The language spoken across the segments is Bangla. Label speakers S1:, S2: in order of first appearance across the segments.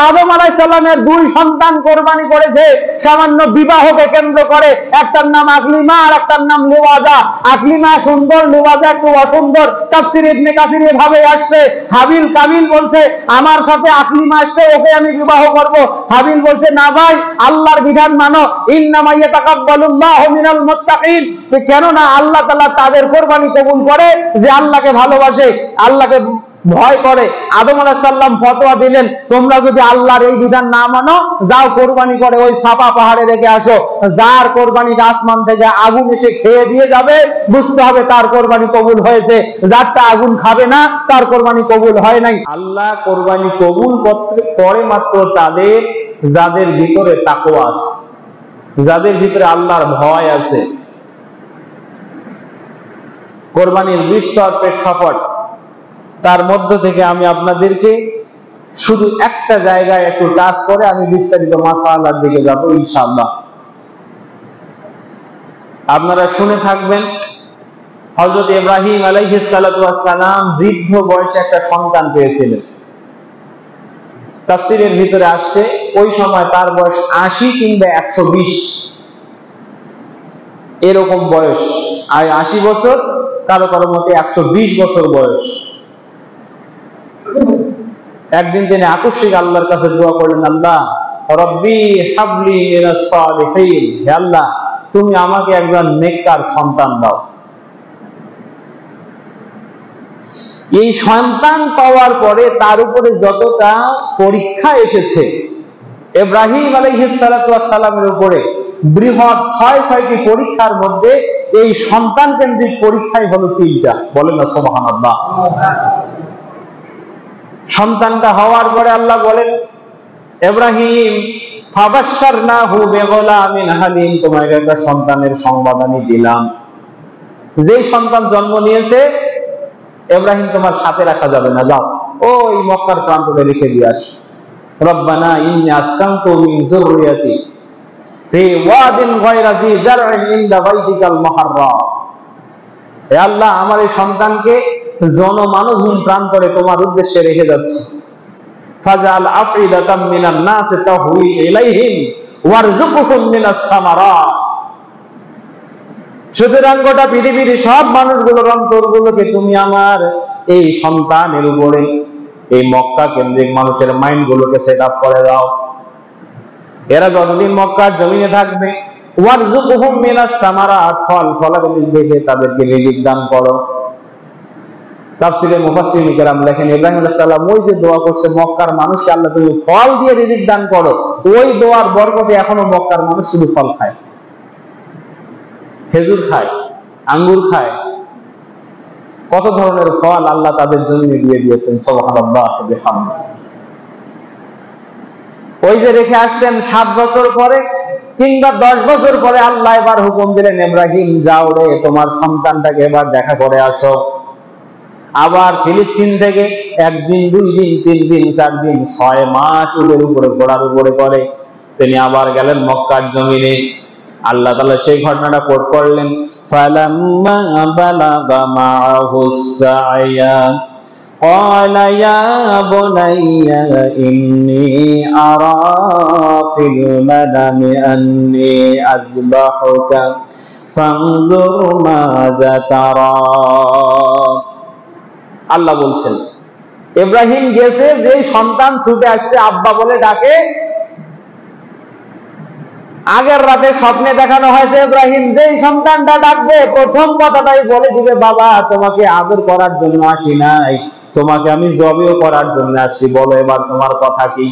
S1: আদম আলাইহিস সালামের দুই সন্তান কোরবানি করেছে সামান্য বিবাহকে কেন্দ্র করে। একটার নাম আকলিমা আর একটার নাম লিওয়াজা। আকলিমা সুন্দর, লিওয়াজা একটু অসুন্দর। তাফসীর ইবনে কাসির এভাবে আসছে, হাবিল কাবিল বলছে আমার সাথে আকলিমা আসছে, ওকে আমি বিবাহ করব। হাবিল বলছে না ভাই, আল্লাহর বিধান মানো, ইন্নামা ইয়াতাকাব্বালুল্লাহু মিনাল মুত্তাকিন। কেন না আল্লাহ তাআলা তাদের কোরবানি কবুল করে যে আল্লাহকে ভালোবাসে, আল্লাহকে ভয় করে। আদম আলাইহিস সালাম ফতোয়া দিলেন, তোমরা যদি আল্লাহর এই বিধান না মানো, যাও কোরবানি করে ওই সাফা পাহাড়ে রেখে আসো। যার কোরবানি আসমান থেকে আগুন এসে খেয়ে দিয়ে যাবে, বুঝতে হবে তার কোরবানি কবুল হয়েছে। যারটা আগুন খাবে না, তার কোরবানি কবুল হয় নাই। আল্লাহ কোরবানি কবুল করে মাত্র তাদের যাদের ভিতরে তাকওয়া আছে, যাদের ভিতরে আল্লাহর ভয় আছে। কোরবানির বিস্তর প্রেক্ষাপট, তার মধ্য থেকে আমি আপনাদেরকে শুধু একটা জায়গায় একটু টাচ করে আমি বিস্তারিত মাসালার দিকে যাব ইনশাআল্লাহ। আপনারা শুনে থাকবেন, হযরত ইব্রাহিম আলাইহিস সালাতু ওয়াস সালাম বৃদ্ধ বয়সে একটা সন্তান পেয়েছিলেন। তাফসীরের ভিতরে আসছে ওই সময় তার বয়স 80 কিংবা 120 এরকম বয়স। আর 80 বছর, কারো কারো মতে 120 বছর বয়স। একদিন তিনি আকস্মিক আল্লাহর কাছে দোয়া করলেন, আল্লাহ রব্বি হাবলি মিনাস সালিহিন, হে আল্লাহ তুমি আমাকে একজন নেককার সন্তান দাও। এই সন্তান পাওয়ার পরে তার উপরে যতটা পরীক্ষা এসেছে, ইব্রাহিম আলাইহিস সালাতু ওয়াস সালামের উপরে বৃহৎ 6টি পরীক্ষার মধ্যে এই সন্তান কেন্দ্রিক পরীক্ষাই হলো 3টা। বলেন না সুবহানাল্লাহ। সন্তানটা হওয়ার পরে আল্লাহ বলেন, ইব্রাহিম ফাবাশশারনাহু বিগুলামিন হালিম, তোমাকে একটা সন্তানের সংবাদ আমি দিলাম। যেই সন্তান জন্ম নিয়েছে, ইব্রাহিম তোমার সাথে রাখা যাবে না, যাও ওই মক্কার প্রান্তরে রেখে দিয়ে আসো। রব্বানা ইন্নী আসকানতু মিন যুররিয়াতি ফি ওয়াদিন গায়রা যি জারইন ইনদা বাইতিকাল মুহাররাম, হে আল্লাহ আমার এই সন্তানকে জনমানবহীন প্রান্তরে তোমার উদ্দেশ্যে রেখে যাচ্ছি। ফাজআল আফইদাতাম মিনান নাস তাহউই ইলাইহিম ওয়ারযুকহুম মিনাস সামারাত। সুতরাং গোটা পৃথিবীর সব মানুষগুলোর অন্তরগুলোকে তুমি আমার এই সন্তানের উপরে, এই মক্কা কেন্দ্রিক মানুষের মাইন্ড গুলোকে সেট আপ করে দাও। এরা যতদিন মক্কার জমিনে থাকবে, ওয়ারযুকহুম মিনাস সামারাত, ফল ফলাদি দেখে তাদেরকে রিজিক দান করো। তাফসীরে মুফাসসিরিন কেরাম লেখেন, ইব্রাহিম আলাইহিস সালাম ওই যে দোয়া করছে মক্কার মানুষকে আল্লাহ তুমি ফল দিয়ে রিজিক দান করো, ওই দোয়ার বরকতে এখনো মক্কার মানুষ শুধু ফল খায়, খেজুর খায়, আঙ্গুর খায়, কত ধরনের ফল আল্লাহ তাদের জমিনে দিয়ে দিয়েছেন। সুবহানাল্লাহ বিহামদিহি। ওই যে রেখে আসলেন 7 বছর পরে কিংবা 10 বছর পরে আল্লাহ এবার হুকুম দিলেন, ইব্রাহিম যাও রে, তোমার সন্তানটাকে এবার দেখা করে আসো। আবার ফিলিস্তিন থেকে 1 দিন 2 দিন 3 দিন 4 দিন 6 মাস উটের উপরে ঘোড়ার উপরে করে তিনি আবার গেলেন মক্কার জমিনে। আল্লাহ তাআলা সেই ঘটনাটা কোট করলেন, ফালাম্মা বালাগা মাআহুস সা'য়া ক্বালা ইয়া বুনাইয়া ইন্নী আরা ফিল মানামি আন্নী আযবাহুকা ফানজুর মাযা তারা। আল্লাহ বলছেন, ইব্রাহিম গেছে, যে সন্তান ছুটে আসছে আব্বা বলে ডাকে, আগের রাতে স্বপ্নে দেখানো হয়েছে ইব্রাহিম যেই সন্তানটা ডাকবে প্রথম কথাটাই বলে দিবে, বাবা তোমাকে আদর করার জন্য আসি নাই, তোমাকে আমি জবেও করার জন্য আসি, বলো এবার তোমার কথা কি।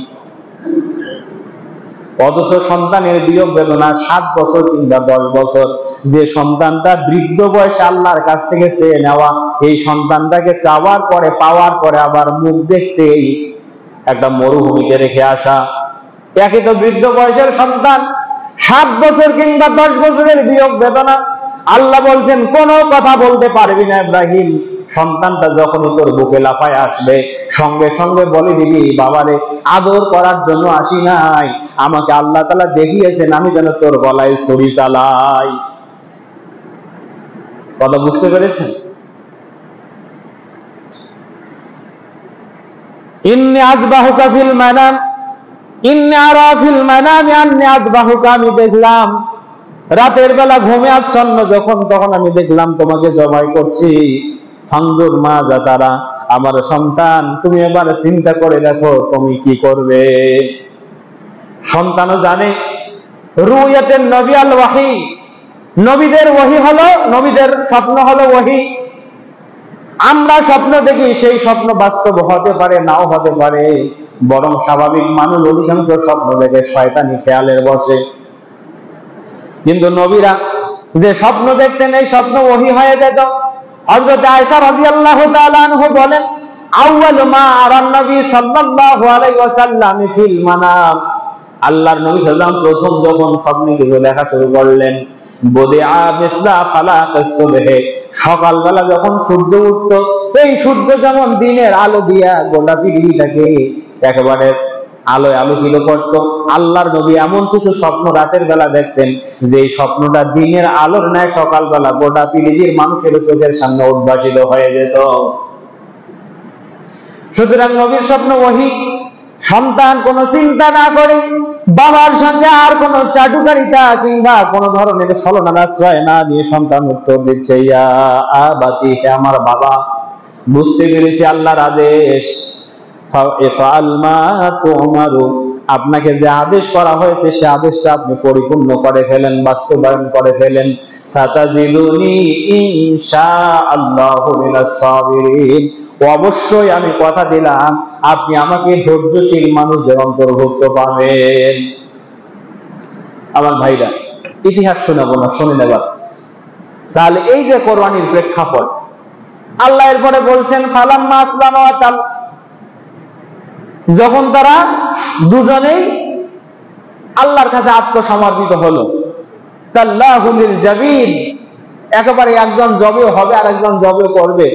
S1: অথচ সন্তানের বিয়োগ বেদনা 7 বছর কিংবা 10 বছর, যে সন্তানটা বৃদ্ধ বয়সে আল্লাহর কাছ থেকে চেয়ে নেওয়া, এই সন্তানটাকে চাওয়ার পরে পাওয়ার পরে আবার মুখ দেখতেই একটা মরুভূমিতে রেখে আসা। একই তো বৃদ্ধ বয়সের সন্তান, 7 বছর কিংবা 10 বছরের বিয়োগ বেদনা। আল্লাহ বলছেন কোনো কথা বলতে পারবি না ইব্রাহিম, সন্তানটা যখনই তোর বুকে লাফায় আসবে সঙ্গে সঙ্গে বলে দিবি, বাবারে আদর করার জন্য আসি নাই, আমাকে আল্লাহ তাআলা দেখিয়েছেন আমি যেন তোর গলায় ছুরি চালাই। কথা বুঝতে পেরেছেন? ইন্নী আযবাহুকা ফিল মানাম, ইন্নী আরা ফিল মানামি আন্নী আযবাহুকা, আমি দেখলাম রাতের বেলা ঘুমে আচ্ছন্ন যখন, তখন আমি দেখলাম তোমাকে জবাই করছি। ফানজুর মাজা তারা, আমার সন্তান তুমি এবার চিন্তা করে দেখো তুমি কি করবে। সন্তানও জানে রুয়াতেন নবী আল ওয়াহি, নবীদের ওয়াহি হলো, নবীদের স্বপ্ন হলো ওয়াহি। আমরা স্বপ্ন দেখি, সেই স্বপ্ন বাস্তব হতে পারে নাও হতে পারে, বরং স্বাভাবিক মানুষ অধিকাংশ স্বপ্ন দেখে শয়তানি খেয়ালের বসে। কিন্তু নবীরা যে স্বপ্ন দেখতেন এই স্বপ্ন ওহী হয়ে যেত। হযরত আয়েশা রাদিয়াল্লাহু তাআলা আনহা বলেন, আউয়ালু মা আরান নবী সাল্লাল্লাহু আলাইহি ওয়াসাল্লাম ফিল মানাম, আল্লাহর নবী সাল্লাল্লাহু আলাইহি ওয়াসাল্লাম প্রথম যখন স্বপ্নে কিছু দেখা শুরু করলেন, বদিআ মিসলা ফালাকাস সুবহে, সকালবেলা যখন সূর্য উঠত, এই সূর্য যেমন দিনের আলো দিয়া গোটা পৃথিবীটাকে একেবারে আলোয় আলোকিত করত, আল্লাহর নবী এমন কিছু স্বপ্ন রাতের বেলা দেখতেন যে স্বপ্নটা দিনের আলোর ন্যায় সকালবেলা গোটা পৃথিবীর মানুষের চোখের সামনে উদ্ভাসিত হয়ে যেত। সুতরাং নবীর স্বপ্ন ওহী। সন্তান কোনো চিন্তা না করে বাবার সঙ্গে আর কোনো চাটুকারিতা কিংবা কোনো ধরনের ছলনার আশ্রয় না নিয়ে সন্তান উত্তর দিচ্ছে, ইয়া আবাতি, হে আমার বাবা, বুঝতে পেরেছি আল্লাহর আদেশ, ফাআল মা তুমারু, আপনাকে যে আদেশ করা হয়েছে সে আদেশটা আপনি পরিপূর্ণ করে ফেলেন, বাস্তবায়ন করে ফেলেন। সাতাজিদুনি ইনশাআল্লাহু মিনাস সাবিরিন, অবশ্যই আমি কথা দিলাম আপনি আমাকে ধৈর্যশীল মানুষদের অন্তর্ভুক্ত পাবেন। আমার ভাইরা, ইতিহাস শোনাবো না, শুনে নেবার। তাহলে এই যে কোরবানির প্রেক্ষাপট, আল্লাহ এরপরে বলছেন ফালাম্মা আসলামা ওয়া তাল, যখন তারা দুজনেই আল্লাহর কাছে আত্মসমর্পিত হলো, তাল্লাহু লিল জাবিন, একেবারে একজন জবে হবে আর একজন জবে করবে।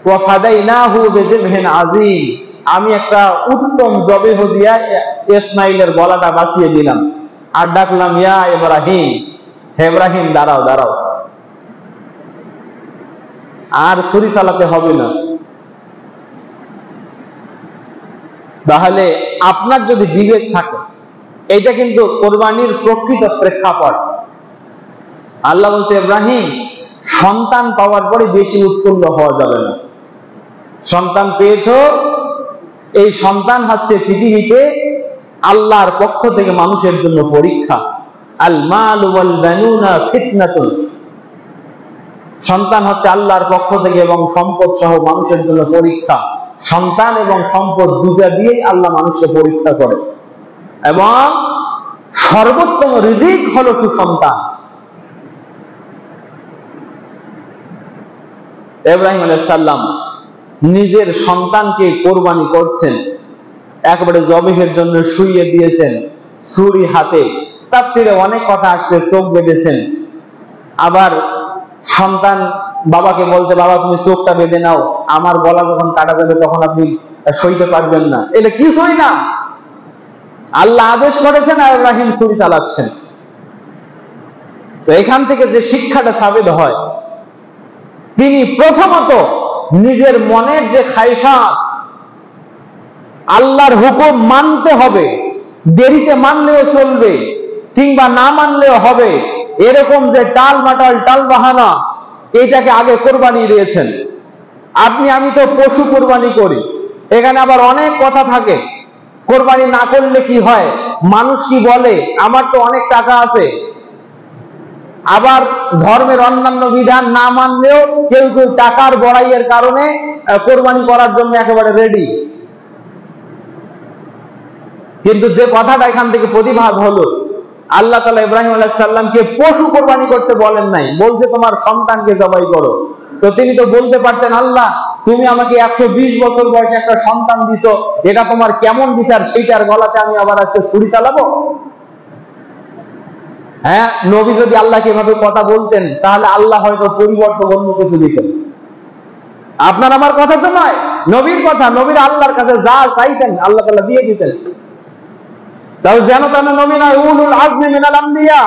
S1: ওয়া ফাদাইনাহু বিযিবহিন আযীম, আমি একটা উত্তম জবেহ দিয়া ইসমাঈলের গলাটা বাঁচিয়ে দিলাম আর ডাকলাম, ইয়া ইব্রাহিম, হে ইব্রাহিম দাঁড়াও দাঁড়াও, আর ছুরি চালাতে হবে না। তাহলে আপনার যদি বিবেক থাকে, এইটা কিন্তু কোরবানির প্রকৃত প্রেক্ষাপট। আল্লাহ বলছে, ইব্রাহিম, সন্তান পাওয়ার পরে বেশি উৎফুল্ল হওয়া যাবে না। সন্তান পেয়েছো, এই সন্তান হচ্ছে পৃথিবীতে আল্লাহর পক্ষ থেকে মানুষের জন্য পরীক্ষা। আল মাল ওয়াল বানুনা ফিতনাতুন, সন্তান হচ্ছে আল্লাহর পক্ষ থেকে এবং সম্পদ সহ মানুষের জন্য পরীক্ষা। সন্তান এবং সম্পদ দুটা দিয়েই আল্লাহ মানুষকে পরীক্ষা করে, এবং সর্বোত্তম রিজিক হলো সুসন্তান। ইব্রাহিম আলাইহিস সালাম নিজের সন্তানকে কোরবানি করছেন, একেবারে জবেহের জন্য শুইয়ে দিয়েছেন ছুরি হাতে। তাফসীরে অনেক কথা আসছে, চোখ বেঁধেছেন। আবার সন্তান বাবাকে বলছে, বাবা তুমি চোখটা বেঁধে নাও, আমার গলা যখন কাটা যাবে তখন আপনি সইতে পারবেন না। এটা কিছুই না, আল্লাহ আদেশ করেছেন আর ইব্রাহিম ছুরি চালাচ্ছেন। তো এখান থেকে যে শিক্ষাটা সাবিত হয়, তিনি প্রথমত নিজের মনের যে খায়সাত, আল্লাহর হুকুম মানতে হবে, দেরিতে মানলেও চলবে কিংবা না মানলেও হবে, এরকম যে টাল মাটাল টাল বাহানা, এটাকে আগে কোরবানি দিয়েছেন। আপনি আমি তো পশু কোরবানি করি, এখানে আবার অনেক কথা থাকে। কোরবানি না করলে কি হয়, মানুষ কি বলে, আমার তো অনেক টাকা আছে। আবার ধর্মের অন্যান্য বিধান না মানলেও কেউ কেউ টাকার বড়াইয়ের কারণে কোরবানি করার জন্য একেবারে রেডি। কিন্তু যে কথাটা এখান থেকে প্রতিভাত হলো, আল্লাহ তাআলা ইব্রাহিম আলাইহিস সালামকে পশু কোরবানি করতে বলেন নাই, বলছে তোমার সন্তানকে জবাই করো। তো তিনি তো বলতে পারতেন, আল্লাহ তুমি আমাকে 120 বছর বয়সে একটা সন্তান দিছো, এটা তোমার কেমন বিচার, সেইটার গলাতে আমি আবার আজকে ছুরি চালাবো? হ্যাঁ, নবী যদি আল্লাহকে এভাবে কথা বলতেন তাহলে আল্লাহ হয়তো পরিবর্তন অন্য কিছু দিতেন। আপনার আমার কথা তো নয়, নবীর কথা। নবীর আল্লাহর কাছে যা চাইতেন আল্লাহ তাআলা দিয়ে দিতেন। তাও যেন তেন নবী নয়, উলুল আজমি মিনাল আম্বিয়া,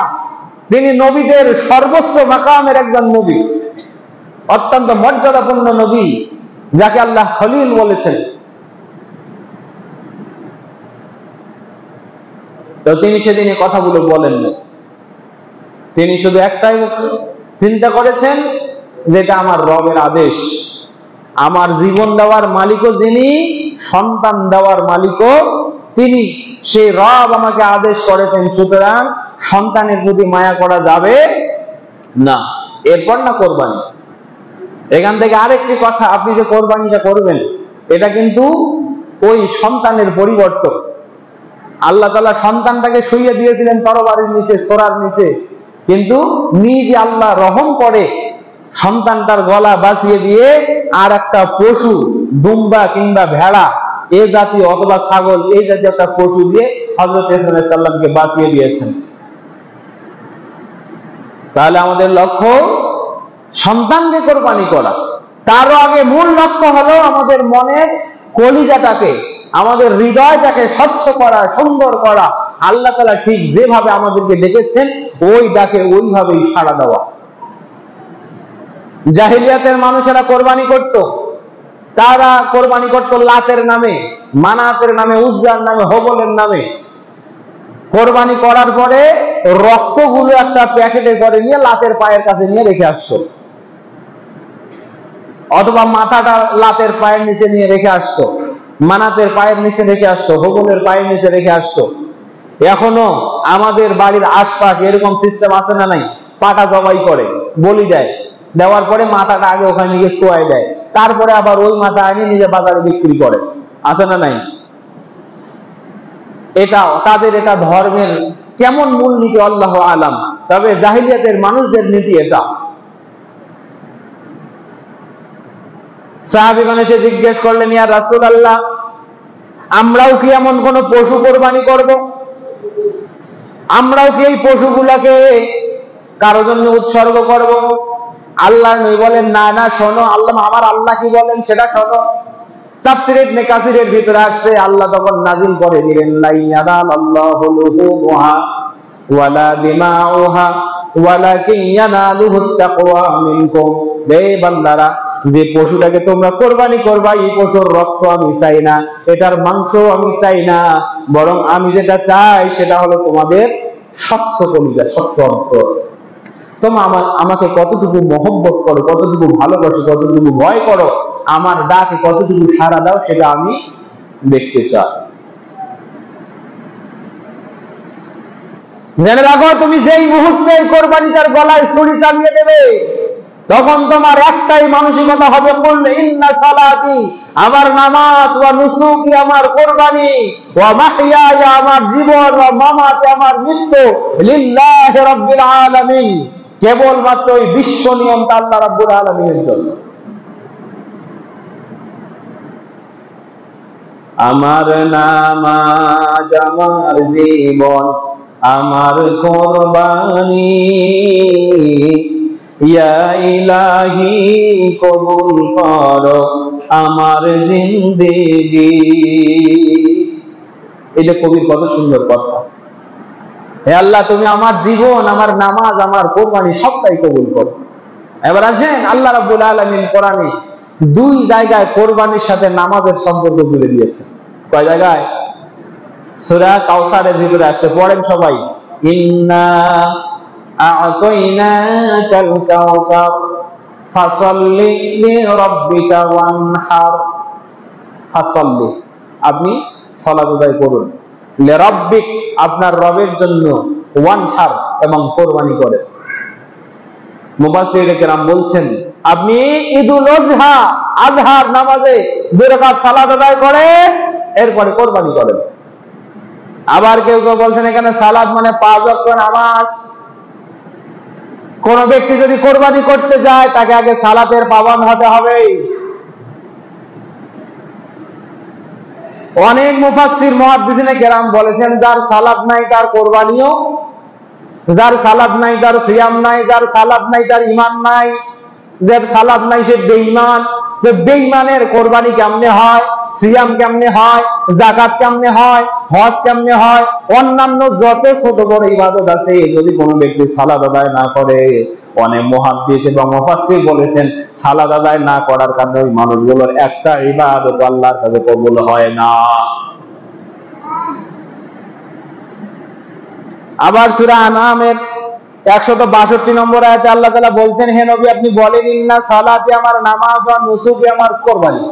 S1: তিনি নবীদের সর্বোচ্চ মাকামের একজন নবী, অত্যন্ত মর্যাদাপূর্ণ নবী, যাকে আল্লাহ খলিল বলেছেন। তো তিনি সেদিন এই কথাগুলো বলেন না। তিনি শুধু একটাই চিন্তা করেছেন, যেটা আমার রবের আদেশ। আমার জীবন দেওয়ার মালিকও যিনি, সন্তান দেওয়ার মালিকও তিনি। সেই রব আমাকে আদেশ করেছেন, সুতরাং সন্তানের প্রতি মায়া করা যাবে না। এরপর না কোরবানি। এখান থেকে আরেকটি কথা, আপনি যে কোরবানিটা করবেন, এটা কিন্তু ওই সন্তানের পরিবর্তন। আল্লাহ তাআলা সন্তানটাকে শুইয়ে দিয়েছিলেন তরবারির নিচে, সোরার নিচে, কিন্তু নিজে আল্লাহ রহম করে সন্তানটার গলা বাঁচিয়ে দিয়ে আর একটা পশু, দুম্বা কিংবা ভেড়া এ জাতীয়, অথবা ছাগল এই জাতীয় একটা পশু দিয়ে হযরত ঈসা আলাইহিস সালামকে বাঁচিয়ে দিয়েছেন। তাহলে আমাদের লক্ষ্য সন্তানকে কোরবানি করা। তারও আগে মূল লক্ষ্য হলো আমাদের মনের কলিজাটাকে, আমাদের হৃদয়টাকে স্বচ্ছ করা, সুন্দর করা। আল্লাহ তাআলা ঠিক যেভাবে আমাদেরকে ডেকেছেন ওই ডাকে ওইভাবেই সাড়া দেওয়া। জাহিলিয়াতের মানুষেরা কোরবানি করত। তারা কোরবানি করত লাতের নামে, মানাতের নামে, উজ্জার নামে, হবলের নামে। কোরবানি করার পরে রক্তগুলো একটা প্যাকেটে করে নিয়ে লাতের পায়ের কাছে নিয়ে রেখে আসতো, অথবা মাথাটা লাতের পায়ের নিচে নিয়ে রেখে আসতো, মানাতের পায়ের নিচে রেখে আসতো, হবলের পায়ের নিচে রেখে আসতো। এখনো আমাদের বাড়ির আশপাশ এরকম সিস্টেম আছে না নাই? পাটা জবাই করে, বলি দেয়, দেওয়ার পরে মাথাটা আগে ওখানে নিয়ে শোয়াই দেয়, তারপরে আবার ওই মাথা এনে নিজে বাজারে বিক্রি করে, আছে না নাই? এটা তাদের, এটা ধর্মের কেমন মূলনীতি আল্লাহু আলাম। তবে জাহিলিয়াতের মানুষদের নীতি এটা। সাহাবীগণ এসে জিজ্ঞেস করলেন, ইয়া রাসূলুল্লাহ, আমরাও কি এমন কোন পশু কোরবানি করব? আমরাও কি এই পশুগুলাকে কারো জন্য উৎসর্গ করব? আল্লাহ নবী বলেন, না না, শোনো, আমার আল্লাহ কি বলেন সেটা শোনো। তাফসীর ইবনে কাসিরের ভিতরে আসছে, আল্লাহ তখন নাযিল করে দিলেন, লা ইয়ানালাল্লাহু লুহুমুহা ওয়ালা দিমাউহা ওয়ালাকিন ইয়ানালুহুত তাকওয়া মিনকুম। হে বান্দারা, যে পশুটাকে তোমরা কোরবানি করবা, এই পশুর রক্ত আমি চাই না, এটার মাংস আমি চাই না, বরং আমি যেটা চাই সেটা হলো তোমাদের স্বচ্ছ কলিজা, স্বচ্ছ অন্তর। তোমরা আমাকে কতটুকু মহব্বত করো, কতটুকু ভালোবাসো, কতটুকু ভয় করো, আমার ডাকে কতটুকু সাড়া দাও, সেটা আমি দেখতে চাই। জেনে রাখো, তুমি যেই মুহূর্তে কোরবানিটার গলায় ছুরি চালিয়ে দেবে, তখন তোমার একটাই মানসিকতা হবে, কুল ইন্না সালাতি, আমার নামাজ, ওয়া নুসুকি, আমার কোরবানি, ওয়া মাহইয়ায়া, আমার জীবন, ওয়া মামাতি, আমার মৃত্যু, লিল্লাহি রাব্বিল আলামিন, কেবলমাত্র এই বিশ্ব নিয়মটা আল্লাহ রাব্বুল আলামিনের জন্য। আমার নামাজ, আমার জীবন, আমার কোরবানি, ইয়া ইলাহি কবুল করো আমার জিন্দেগি। এটা কবির কত সুন্দর কথা। হে আল্লাহ, তুমি আমার জীবন, আমার নামাজ, আমার কোরবানি সবটাই কবুল করো। এবার আছেন আল্লাহ রাব্বুল আলামিন কোরআনে দুই জায়গায় কোরবানির সাথে নামাজের সম্পর্ক জুড়ে দিয়েছে। কয় জায়গায়? সূরা কাউসারের ভিতরে আসছে, পড়েন সবাই, ইন্না আ'তাইনাকাল কাউসার ফাসাল্লি লিরাব্বিকা ওয়ানহার। ফাসাল্লি, আপনি সালাত আদায় করুন, লিরাব্বিক, আপনার রবের জন্য, ওয়ানহার, এবং কোরবানি করেন। মুফাসসিরিনে কেরাম বলছেন, আপনি ঈদুল আযহা, আযহার নামাজে 2 রাকাত সালাত আদায় করেন, এরপরে কোরবানি করেন। আবার কেউ কেউ বলছেন এখানে সালাত মানে 5 ওয়াক্ত নামাজ। কোন ব্যক্তি যদি কোরবানি করতে যায়, তাকে আগে সালাতের পাবন্দ হতে হবে। অনেক মুফাসসির মুহাদ্দিসিনে কেরাম বলেছেন, যার সালাত নাই তার কোরবানিও, যার সালাত নাই তার সিয়াম নাই, যার সালাত নাই তার ঈমান নাই, যার সালাত নাই সে বেঈমান। যে বেঈমানের কোরবানি কেমনে হয়, সিয়াম কেমনে হয়, যাকাত কেমনে হয়, হজ কেমনে হয়, অন্যান্য যত ছোট বড় ইবাদত আছে, যদি কোনো ব্যক্তি সালাত আদায় না করে, অনেক মুহাদ্দিস এবং মুফাসসির বলেছেন সালাত আদায় না করার কারণে ওই মানুষগুলোর একটা ইবাদত আল্লাহর কাছে কবুল হয় না। আবার সূরা আনআমের 162 নম্বর আয়াতে আল্লাহ তাআলা বলছেন, হে নবী আপনি বলেন, ইন্না সালাতি, আমার নামাজ, ওয়া নুসুকি, আমার কুরবানি,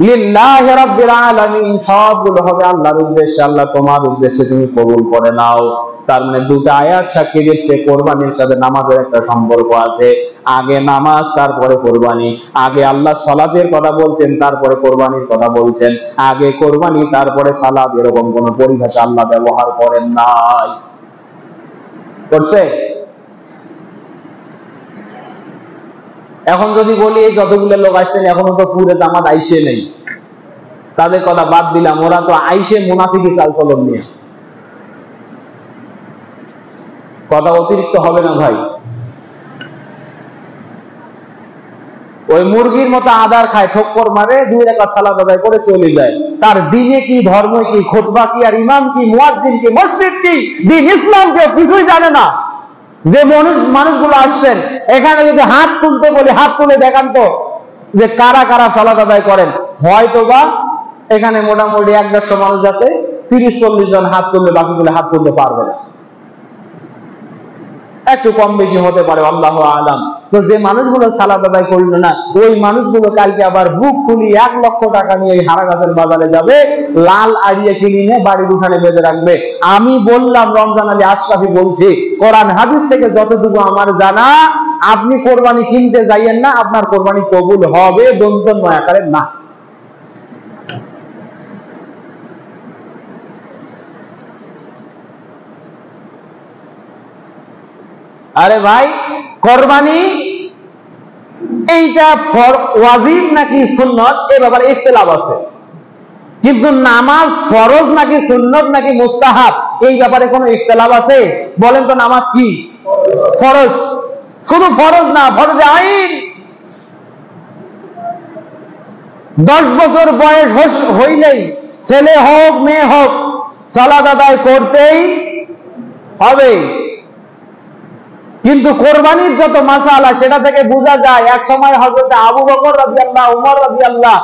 S1: লিল্লাহি রাব্বিল আলামিন, সবগুলো হবে আল্লাহর উদ্দেশ্যে, আল্লাহ তোমার উদ্দেশ্যে তুমি কবুল করে নাও। তার মানে দুটো আয়াত সাক্ষী দিচ্ছে কোরবানির সাথে নামাজের একটা সম্পর্ক আছে। আগে নামাজ, তারপরে কোরবানি। আগে আল্লাহ সালাতের কথা বলছেন, তারপরে কোরবানির কথা বলছেন। আগে কোরবানি, তারপরে সালাত, এরকম কোন পরিভাষা আল্লাহ ব্যবহার করেন নাই। করছে? এখন যদি বলি এই যতগুলো লোক আসছেন এখনো তো পুরো জামাত আইসে নেই, তাদের কথা বাদ দিলাম, ওরা তো আইসে মুনাফিকি চালচলন নিয়ে। কথা অতিরিক্ত হবে না ভাই? ওই মুরগির মতো আদার খায়, ঠোক্কর মারে, 2 রাকাত সালাত আদায় করে চলে যায়। তার দিনে কি, ধর্ম কি, খুতবা কি, আর ইমাম কি, মুয়াজ্জিন কি, মসজিদ কি, দিন ইসলাম কি, কিছুই জানে না। যে মানুষগুলো আসছেন এখানে যদি হাত তুলতে বলি, হাত তুলে দেখান তো যে কারা কারা সালাত আদায় করেন। হয়তো বা এখানে মোটামুটি 150 মানুষ আছে, 30-40 জন হাত তুললে, বাকিগুলো হাত তুলতে পারবে না, একটু কম বেশি হতে পারে, আল্লাহু আলাম। তো যে মানুষগুলো সালাত আদায় করলো না, ওই মানুষগুলো কালকে আবার বুক ফুলি 1 লক্ষ টাকা নিয়ে হারাগাছের বাজারে যাবে, লাল আড়িয়ে কিনে বাড়ির উঠানে বেঁধে রাখবে। আমি বললাম, রমজান আলী আশরাফি বলছি, কোরআন হাদিস থেকে যতটুকু আমার জানা, আপনি কোরবানি কিনতে যাইয়েন না, আপনার কোরবানি কবুল হবে, দন্তন নয় আকারে না। আরে ভাই, কোরবানি এইটা ওয়াজিব নাকি সুন্নত, এই ব্যাপারে ইখতিলাফ আছে। কিন্তু নামাজ ফরজ নাকি সুন্নত নাকি মুস্তাহাব, এই ব্যাপারে কোনো ইখতিলাফ আছে? বলেন তো, নামাজ কি? ফরজ। শুধু ফরজ না, ফরজে আইন। 10 বছর বয়স হইলেই, ছেলে হোক মেয়ে হোক, সালাত আদায় করতেই হবে। কিন্তু কোরবানির যত মাসালা, সেটা থেকে বোঝা যায় এক সময় হযরত আবু বকর রাদিয়াল্লাহু, উমর রাদিয়াল্লাহু,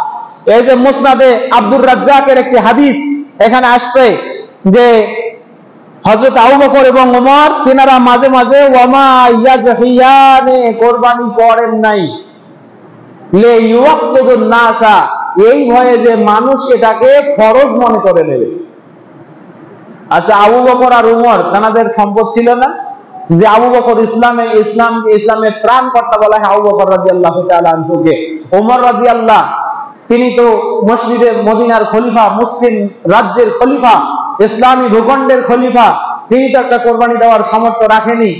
S1: এই যে মুসনাদে আব্দুর রাজ্জাকের একটি হাদিস এখানে আসছে যে হযরত আবু বকর এবং উমর তিনারা মাঝে মাঝে ওয়ামা ইয়াজহিয়ানে কোরবানি করেন নাই, লে ইউয়াক্কিদুন নাসা, এই ভয়ে যে মানুষ এটাকে ফরজ মনে করে নেবে। আচ্ছা, আবু বকর আর উমর, তাদের সম্পদ ছিল না যে আবু বকর ইসলামের ত্রাণকর্তা বলা হয় আবু বকর রাদিয়াল্লাহু তাআলা আনহুকে। ওমর রাদিয়াল্লাহু, তিনি তো মসজিদে মদিনার খলিফা, মুসলিম রাজ্যের খলিফা, ইসলামী ভূখণ্ডের খলিফা, তিনি তো একটা কোরবানি দেওয়ার সামর্থ্য রাখেনি।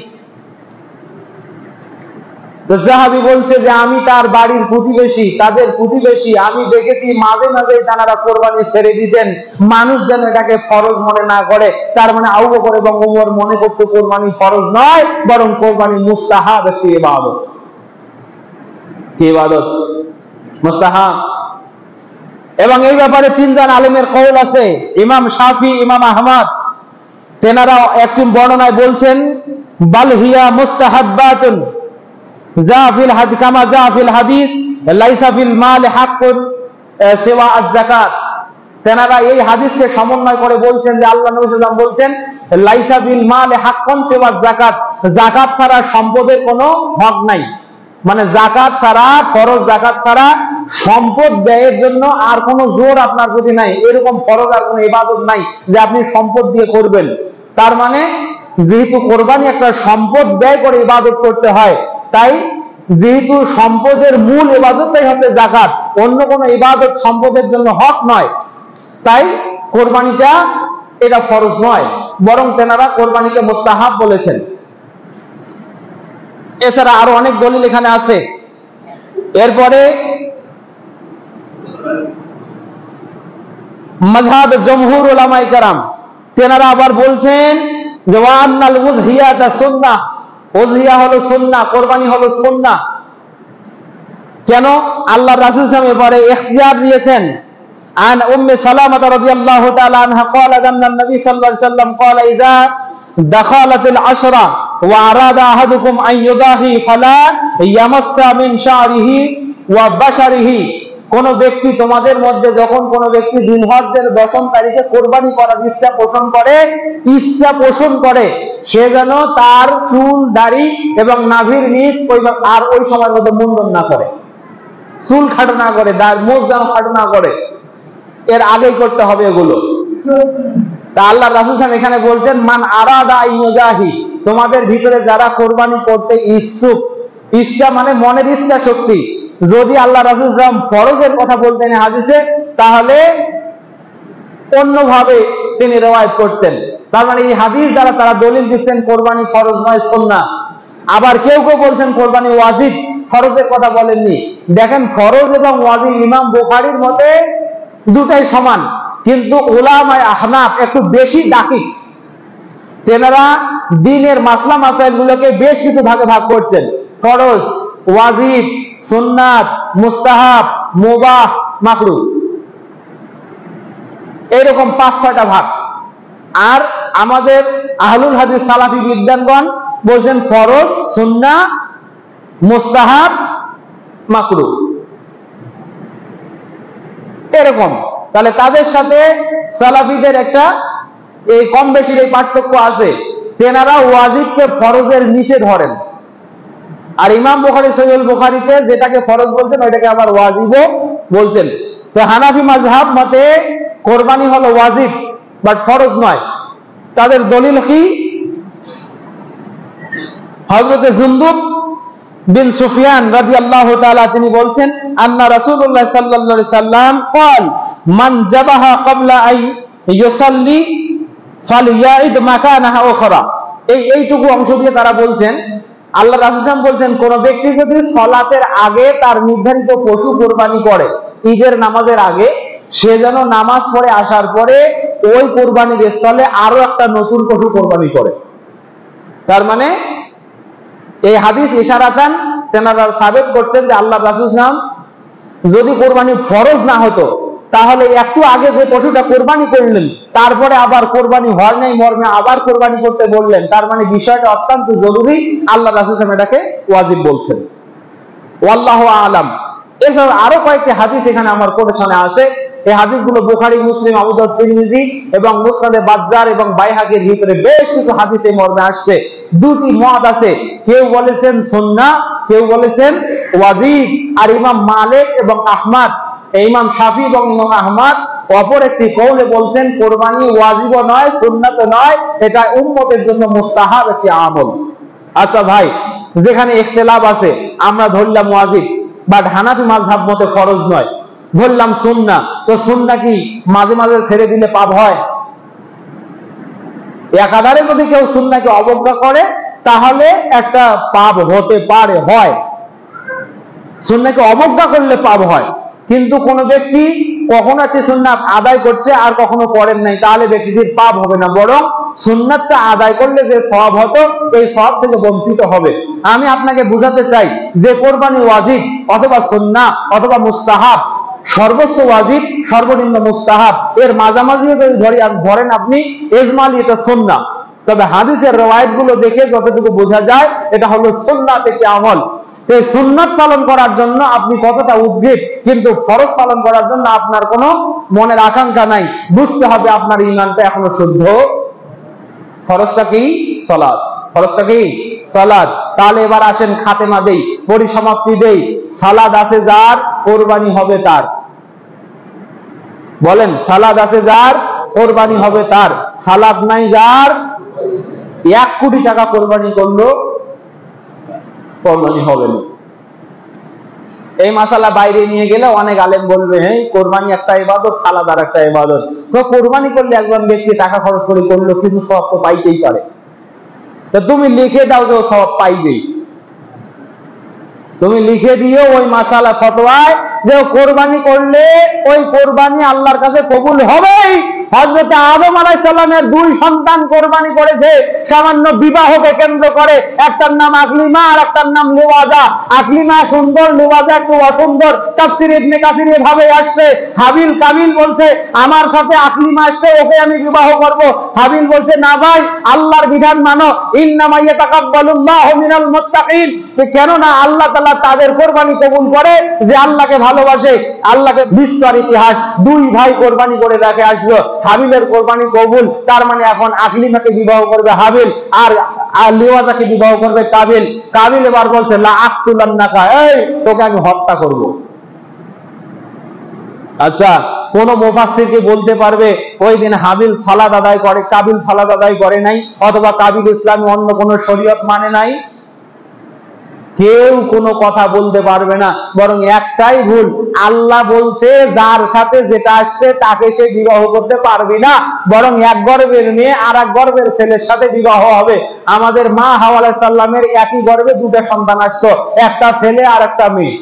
S1: যাহাবি বলছে যে আমি তার বাড়ির প্রতিবেশী, তাদের প্রতিবেশী, আমি দেখেছি মাঝে মাঝে তারা কোরবানি ছেড়ে দিতেন, মানুষ যেন এটাকে ফরজ মনে না করে। তার মানে আবু বকর এবং ওমর মনে করতো কোরবানি ফরজ নয়, বরং কোরবানি মুস্তাহাব একটি ইবাদত। কি ইবাদত? মুস্তাহাব। এবং এই ব্যাপারে 3 জন আলেমের কওল আছে, ইমাম শাফি, ইমাম আহমদ, তেনারা একটি বর্ণনায় বলছেন বাল হিয়া মুস্তাহাব্বাতুন জাফিল হাদিস, কামা জাফিল হাদিস লাইসা ফিল মাল হাক্কুন সিওয়া আয-যাকাত। তেনারা এই হাদিসকে সমন্বয় করে বলছেন যে আল্লাহ নবী সাল্লাল্লাহু আলাইহি ওয়াসাল্লাম বলছেন লাইসা ফিল মাল হাক্কুন সিওয়া আয-যাকাত, যাকাত ছাড়া সম্পদের কোনো হক নাই। মানে যাকাত ছাড়া, ফরজ যাকাত ছাড়া সম্পদ ব্যয়ের জন্য আর কোনো জোর আপনার প্রতি নাই, এরকম ফরজ আর কোনো ইবাদত নাই যে আপনি সম্পদ দিয়ে করবেন। তার মানে যেহেতু কোরবানি একটা সম্পদ ব্যয় করে ইবাদত করতে হয়, তাই যেহেতু সম্পদের মূল ইবাদতটাই হচ্ছে যাকাত, অন্য কোনো ইবাদত সম্পদের জন্য হক নয়, তাই কোরবানিটা এটা ফরজ নয়, বরং তেনারা কোরবানিকে মুস্তাহাব বলেছেন। এছাড়া আরো অনেক দলিল এখানে আছে। এরপরে মাযহাব জমহুর উলামায়ে কেরাম, তেনারা আবার বলছেন যে ওয়া আন্নাল উযহিয়াতা সুন্নাহ, উযহিয়া হলো সুন্নাহ, কোরবানি হলো সুন্নাহ। কেন? আল্লাহর রাসূল সাল্লাল্লাহু আলাইহি ওয়াসাল্লাম এবারে ইখতিয়ার দিয়েছেন। আন উম্মে সালামা রাদিয়াল্লাহু তাআলা আনহা قالت ان النبي صلى الله عليه وسلم قال اذا دخلت العشرة واراد احدكم ان يضاحي فلا يمس من شعره وبشره, কোন ব্যক্তি তোমাদের মধ্যে যখন কোন ব্যক্তি জিলহজ্জের 10 তারিখে কোরবানি করার ইচ্ছা পোষণ করে সে যেন তার চুল দাড়ি এবং নাভির নিচ আর ওই সময়ের মধ্যে মুন্ডন না করে, চুল খাটো না করে, মোজ যেন খাটো না করে, এর আগেই করতে হবে এগুলো। তা আল্লাহ রাসূল এখানে বলছেন মান আরাদা ইউজাহি, তোমাদের ভিতরে যারা কোরবানি করতে ইচ্ছুক, ইচ্ছা মানে মনের ইচ্ছা শক্তি। যদি আল্লাহ রাসূল ফরজের কথা বলতেন হাদিসে, তাহলে অন্যভাবে তিনি রওয়ায়াত করতেন। তার মানে এই হাদিস দ্বারা তারা দলিল দিচ্ছেন কোরবানি ফরজ নয়, সুন্নাহ। আবার কেউ কেউ বলছেন কোরবানি ওয়াজিব, ফরজের কথা বলেননি। দেখেন, ফরজ এবং ওয়াজিব ইমাম বুখারীর মতে দুটাই সমান, কিন্তু উলামায়ে আহনাফ একটু বেশি দাকিক। তেনারা দ্বীনের মাসলা মাসাইল গুলোকে বেশ কিছু ভাগে ভাগ করছেন, ফরজ, ওয়াজিব, সুন্নাত, মুস্তাহাব, মুবাহ, মাকরুহ, এইরকম 5-6টা ভাগ। আর আমাদের আহলুল হাদিস সালাফি বিদ্বানগণ বলছেন ফরজ, সুন্নাহ, মুস্তাহাব, মাকরুহ, এরকম। তাহলে তাদের সাথে সালাফিদের একটা এই কম বেশির এই পার্থক্য আছে। তেনারা ওয়াজিবকে ফরজের নিচে ধরেন, আর ইমাম বুখারী সহিহুল বুখারীতে যেটাকে ফরজ বলছেন ওইটাকে আবার ওয়াজিবও বলছেন। তো হানাফি মাযহাব মতে কোরবানি হলো ওয়াজিব, বাট ফরজ নয়। তাদের দলিল কি? হযরত জুনদুব বিন সুফিয়ান রাদিয়াল্লাহু তাআলা তিনি বলছেন আন্না রাসূলুল্লাহ সাল্লাল্লাহু আলাইহি সাল্লাম قال মান যাবাহা ক্বাবলা আই ইউসাল্লি ফালইয়াইদ মাকানাহা উখরা। এইটুকু অংশ দিয়ে তারা বলছেন, আল্লাহ রাসূল বলছেন, কোন ব্যক্তি যদি সালাতের আগে তার নির্ধারিত পশু কোরবানি করে, ঈদের নামাজের আগে, সে যেন নামাজ পড়ে আসার পরে ওই কোরবানির স্থলে আরো একটা নতুন পশু কোরবানি করে। তার মানে এই হাদিস ইশারাতান তেনারা সাবেত করছেন যে আল্লাহ রাসূল যদি কোরবানি ফরজ না হতো, তাহলে একটু আগে যে পশুটা কোরবানি করলেন, তারপরে আবার কোরবানি হয় নাই মর্মে আবার কোরবানি করতে বললেন। তার মানে বিষয়টা অত্যন্ত জরুরি, আল্লাহ রাসূল এটাকে ওয়াজিব বলছেন। ওয়াল্লাহু আ'লাম। এছাড়া আরো কয়েকটি হাদিস এখানে আমার কোটেশনে আছে। এই হাদিসগুলো বুখারী, মুসলিম, আবু দাউদ, তিরমিজি এবং মুসনাদে বাজ্জার এবং বাইহাকির ভিতরে বেশ কিছু হাদিস এই মর্মে আসছে। দুটি মত আছে, কেউ বলেছেন সুন্নাহ, কেউ বলেছেন ওয়াজিব। আর ইমাম মালিক এবং আহমদ, ইমাম শাফি এবং ইমাম আহমদ অপর একটি কওলে বলছেন কোরবানি ওয়াজিব নয়, সুন্নাত নয়, এটা উম্মতের জন্য মুস্তাহাব একটি আমল। আচ্ছা ভাই, যেখানে ইখতিলাফ আছে, আমরা ধরলাম ওয়াজিব, বাট হানাফি মাযহাব মতে ফরজ নয়, ধরলাম সুন্নাহ। তো সুন্নাহ কি মাঝে মাঝে ছেড়ে দিলে পাপ হয়? একাধারে যদি কেউ সুন্নাহকে অবজ্ঞা করে তাহলে একটা পাপ হতে পারে, হয়। সুন্নাহকে অবজ্ঞা করলে পাপ হয়। কিন্তু কোন ব্যক্তি কখনো একটি সুন্নাত আদায় করছে আর কখনো করেন নাই, তাহলে ব্যক্তিটির পাপ হবে না, বরং সুন্নাতটা আদায় করলে যে সওয়াব হতো এই সওয়াব থেকে বঞ্চিত হবে। আমি আপনাকে বুঝাতে চাই যে কোরবানি ওয়াজিব অথবা সুন্নাহ অথবা মুস্তাহাব, সর্বোচ্চ ওয়াজিব সর্বনিম্ন মুস্তাহাব, এর মাঝামাঝিও যদি ধরেন আপনি, ইজমালি এটা সুন্নাহ। তবে হাদিসের রওয়ায়াত গুলো দেখে যতটুকু বোঝা যায় এটা হলো সুন্নাত একটি আমল। এই সুন্নাত পালন করার জন্য আপনি কতটা উদ্গ্রীব, কিন্তু ফরজ পালন করার জন্য আপনার কোনো মনের আকাঙ্ক্ষা নাই। বুঝতে হবে আপনার ঈমানটা এখনো শুদ্ধ। ফরজটা কি? সালাত। ফরজটা কি? সালাত। তাহলে এবার আসেন খাতেমা দেই, পরিসমাপ্তি দেই। সালাত আছে যার, কোরবানি হবে তার। বলেন, সালাত আছে যার, কোরবানি হবে তার। সালাত নাই যার, 1 কোটি টাকা কোরবানি করলো কোরবানি হবে না। এই মাসালা বাইরে নিয়ে গেলে অনেক আলেম বলবে, হ্যাঁ কোরবানি একটা ইবাদত, সালাত আর একটা ইবাদত। তো কোরবানি করলে একজন ব্যক্তি টাকা খরচ করে করলো, কিছু সওয়াব তো পাইতেই পারে। তো তুমি লিখে দাও যে ও সওয়াব পাইবেই, তুমি লিখে দিও ওই মাসালা ফতোয়ায় যে কোরবানি করলে ওই কোরবানি আল্লাহর কাছে কবুল হবেই হযরত আদম আলাইহিস সালামের দুই সন্তান কোরবানি করেছে সামান্য বিবাহকে কেন্দ্র করে। একটার নাম আকলিমা আর একটার নাম লিওয়াজা। আকলিমা সুন্দর, লিওয়াজা একটু অসুন্দর। তাফসীর ইবনে কাসির এভাবে আসছে, হাবিল কাবিল বলছে আমার সাথে আকলিমা আসছে, ওকে আমি বিবাহ করব। হাবিল বলছে না ভাই, আল্লাহর বিধান মানো, ইন্নামা ইয়াতাকাব্বালুল্লাহু মিনাল মুত্তাকিন। কেন না আল্লাহ তাআলা তাদের কোরবানি কবুল করে যে আল্লাহকে ভালোবাসে। আল্লাহকে বিস্তর ইতিহাস, দুই ভাই কোরবানি করে রেখে আসলো, হাবিলের কোরবানি কবুল, তার মানে এখন আকলিমাকে বিবাহ করবে হাবিল আর লিওয়াজাকে বিবাহ করবে কাবিল। কাবিল এবার বলছে লা আকতুলান্নাকা, এই তোকে আমি হত্যা করব। আচ্ছা, কোন মুফাসসির কি বলতে পারবে ওই দিন হাবিল সালাত আদায় করে, কাবিল সালাত আদায় করে নাই, অথবা কাবিল ইসলামী অন্য কোন শরীয়ত মানে নাই? কেউ কোনো কথা বলতে পারবে না। বরং একটাই ভুল, আল্লাহ বলছে যার সাথে যেটা আসছে তাকে সে বিবাহ করতে পারবি না, বরং এক গর্ভের মেয়ে আর এক গর্ভের ছেলের সাথে বিবাহ হবে। আমাদের মা হাওয়া আলাইহিস সালামের একই গর্ভে দুটো সন্তান আসতো, একটা ছেলে আর একটা মেয়ে।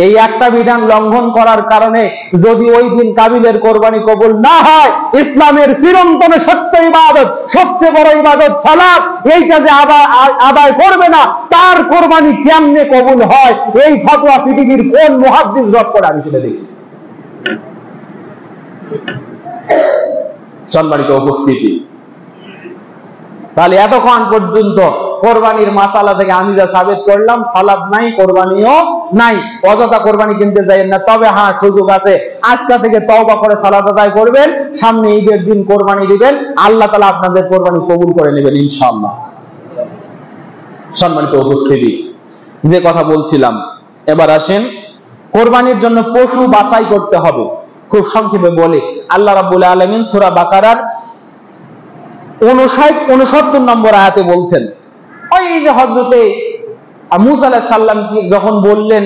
S1: এই একটা বিধান লঙ্ঘন করার কারণে যদি ওই দিন কাবিলের কোরবানি কবুল না হয়, ইসলামের চিরন্তন সত্য ইবাদত, সবচেয়ে বড় ইবাদত সালাত, এইটা যে আদায় করবে না, তার কোরবানি কেমনে কবুল হয়? এই ফতোয়া পৃথিবীর কোন মুহাদ্দিস রদ করে? আমি সেটা দেখি। সম্মানিত উপস্থিতি, তাহলে এতক্ষণ পর্যন্ত কোরবানির মাসালা থেকে আমি যা সাবেত করলাম, সালাত নাই, কোরবানিও নাই। অযথা কোরবানি কিনতে যাইয়েন না। তবে হ্যাঁ, সুযোগ আছে, আজকে থেকে তওবা করে সালাত আদায় করবেন, সামনে ঈদের দিন কোরবানি দিবেন, আল্লাহ তাআলা আপনাদের কোরবানি কবুল করে নেবেন ইনশাআল্লাহ। সম্মানিত উপস্থিতি, যে কথা বলছিলাম, এবার আসেন কোরবানির জন্য পশু বাছাই করতে হবে। খুব সংক্ষেপে বলে, আল্লাহ রাব্বুল আলামিন সূরা বাকারার 59 নম্বর আয়াতে বলছেন, ওই যে হযরতে মূসা আলাইহিস সালাম যখন বললেন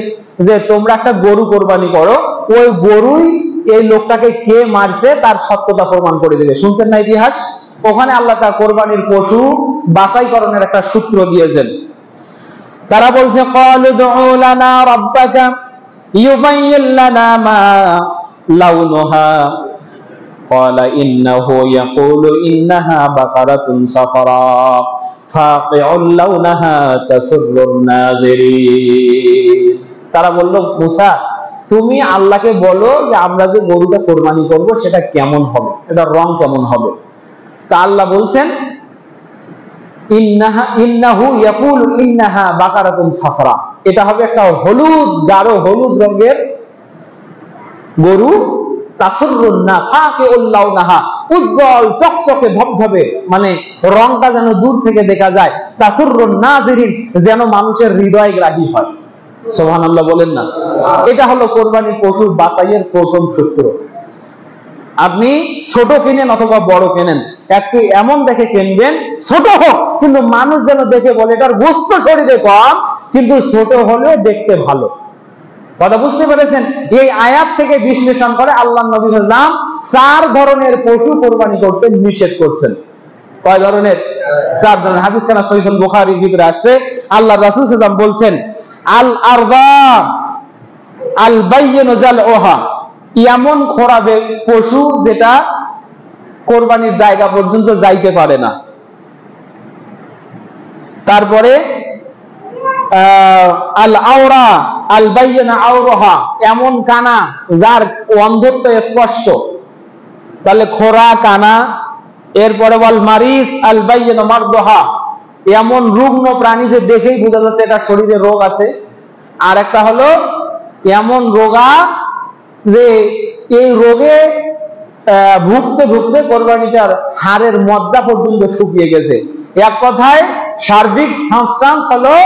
S1: যে তোমরা একটা গরু কোরবানি করো, ওই গরুই এই লোকটাকে কে মারছে তার সত্যতা প্রমাণ করে দেবে। শুনছেন না ইতিহাস? ওখানে আল্লাহ তাআলা কোরবানির পশু বাছাইকরণের একটা সূত্র দিয়েছেন। তারা বলছে ক্বালু দুউ লানা রাব্বাকা ইউবাইয়্যিন লানা মা লাউনুহা ক্বালা ইন্নাহু ইয়াকুলু ইন্নাহা বাকারাতুন সাফরা ফাকিউল লাউনাহা তাসুররুন নাজিরিন। তারা বলল, মুসা তুমি আল্লাহকে বলো যে আমরা যে গরুটা কোরবানি করব সেটা কেমন হবে, এটার রং কেমন হবে। তা আল্লাহ বলছেন ইন্নাহু ইয়াকুলু ইন্নাহা বাকারাতুন সাফরা, এটা হবে একটা হলুদ, গাঢ় হলুদ রঙের গরু। তাসুররুন না ফাকিউল লাউনাহা, উজ্জ্বল চকচকে ধবধবে, মানে রংটা যেন দূর থেকে দেখা যায়। তাসুররুন নাজিরিন, যেন মানুষের হৃদয় গ্রাহী হয়। সুবহানাল্লাহ বলেন না? এটা হলো কোরবানির পশু বাছাইয়ের প্রথম সূত্র। আপনি ছোট কিনেন অথবা বড় কিনেন, একটু এমন দেখে কিনবেন, ছোট হোক কিন্তু মানুষ যেন দেখে বলে এটার গোশত শরীরে কম, কিন্তু ছোট হলেও দেখতে ভালো। কথা বুঝতে পেরেছেন? এই আয়াত থেকে বিশ্লেষণ করে আল্লাহর নবী সাল্লাল্লাহু আলাইহি ওয়াসাল্লাম 4 ধরনের পশু কোরবানি করতে নিষেধ করছেন। কয় ধরনের? 4 ধরনের। হাদিস খানা সহিহ বুখারীর ভিতরে আসছে, আল্লাহর রাসূল সাল্লাল্লাহু আলাইহি ওয়াসাল্লাম বলছেন আল আরদা আল বাইয়িনু জালউহা, এমন খোরাবে পশু যেটা কোরবানির জায়গা পর্যন্ত যাইতে পারে না। তারপরে আল আওরা আল বাইয়িনা আওরাহা, এমন কানা যার অন্ধত্ব স্পষ্ট, তাহলে খোরা কানা। এরপরে ওয়াল মারিস আল বাইয়িনা মারদুহা, এমন রুগ্ন প্রাণী যে দেখেই বোঝা যাচ্ছে এটা শরীরে রোগ আছে। আর একটা হলো এমন রোগা যে এই রোগে ভুগতে ভুগতে কোরবানিটার হাড়ের মজ্জা পর্যন্ত শুকিয়ে গেছে। এক কথায় সার্বিক সাবস্টান্স হলো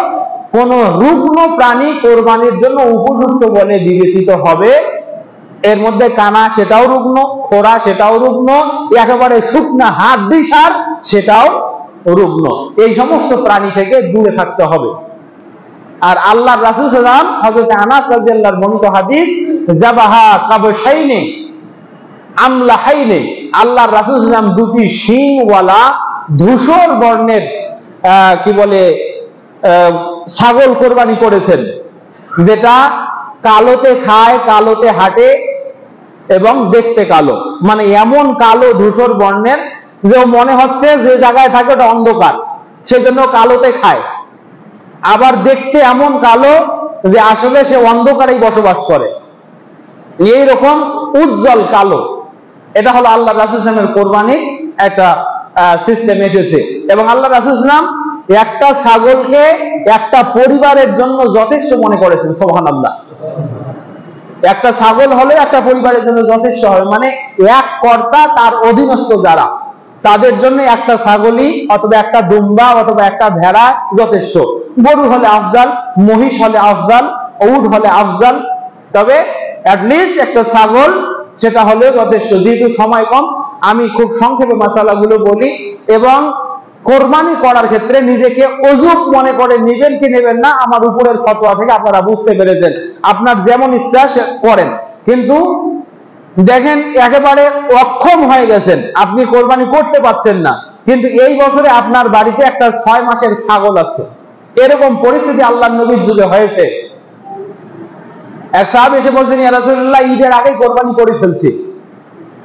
S1: কোন রুগ্ন প্রাণী কোরবানির জন্য উপযুক্ত বলে বিবেচিত হবে। এর মধ্যে কানা সেটাও রুগ্ন, খোরা সেটাও রুগ্ন, একেবারে শুকনা হাড্ডি সার সেটাও রুগ্ন। এই সমস্ত প্রাণী থেকে দূরে থাকতে হবে। আর আল্লাহর রাসূল সাল্লাল্লাহু আলাইহি ওয়াসাল্লাম হযরত আনাস রাদিয়াল্লাহু আনহু বর্ণিত হাদিস, জাবাহা কাবশাইনি আমলাহাইনি, আল্লাহর রাসূল সাল্লাল্লাহু আলাইহি ওয়াসাল্লাম দুটি শিংওয়ালা ধূসর বর্ণের কি বলে ছাগল কোরবানি করেছেন, যেটা কালোতে খায়, কালোতে হাঁটে, এবং দেখতে কালো, মানে এমন কালো ধূসর বর্ণের যে মনে হচ্ছে যে জায়গায় থাকে ওটা অন্ধকার, সেজন্য কালোতে খায়। আবার দেখতে এমন কালো যে আসলে সে অন্ধকারেই বসবাস করে, এইরকম উজ্জ্বল কালো। এটা হলো আল্লাহ রাসূল সাল্লাল্লাহু আলাইহি ওয়াসাল্লামের কোরবানির একটা সিস্টেম এসেছে। এবং আল্লাহ রাসূল সাল্লাল্লাহু আলাইহি ওয়াসাল্লাম একটা ছাগলকে একটা পরিবারের জন্য যথেষ্ট মনে করেছেন। সুবহানাল্লাহ। একটা ছাগল হলে একটা পরিবারের জন্য যথেষ্ট হবে, মানে এক কর্তা তার অধীনস্থ যারা, তাদের জন্য একটা ছাগলই অথবা একটা দুম্বা অথবা একটা ভেড়া যথেষ্ট। গরু হলে আফজাল, মহিষ হলে আফজাল, উট হলে আফজাল, তবে অ্যাটলিস্ট একটা ছাগল সেটা হলে যথেষ্ট। যেহেতু সময় কম, আমি খুব সংক্ষেপে মাসালাগুলো বলি। এবং কোরবানি করার ক্ষেত্রে নিজেকে অযুব মনে করে নেবেন কি নেবেন না, আমার উপরের ফতোয়া থেকে আপনারা বুঝতে পেরেছেন। আপনার যেমন ইচ্ছা সে করেন, কিন্তু দেখেন একেবারে অক্ষম হয়ে গেছেন, আপনি কোরবানি করতে পারছেন না, কিন্তু এই বছরে আপনার বাড়িতে একটা 6 মাসের ছাগল আছে। এরকম পরিস্থিতি আল্লাহর নবীর যুগে হয়েছে। এক সাহাবী এসে বলছেন, ইয়া রাসূলুল্লাহ, ঈদের আগেই কোরবানি করে ফেলছি।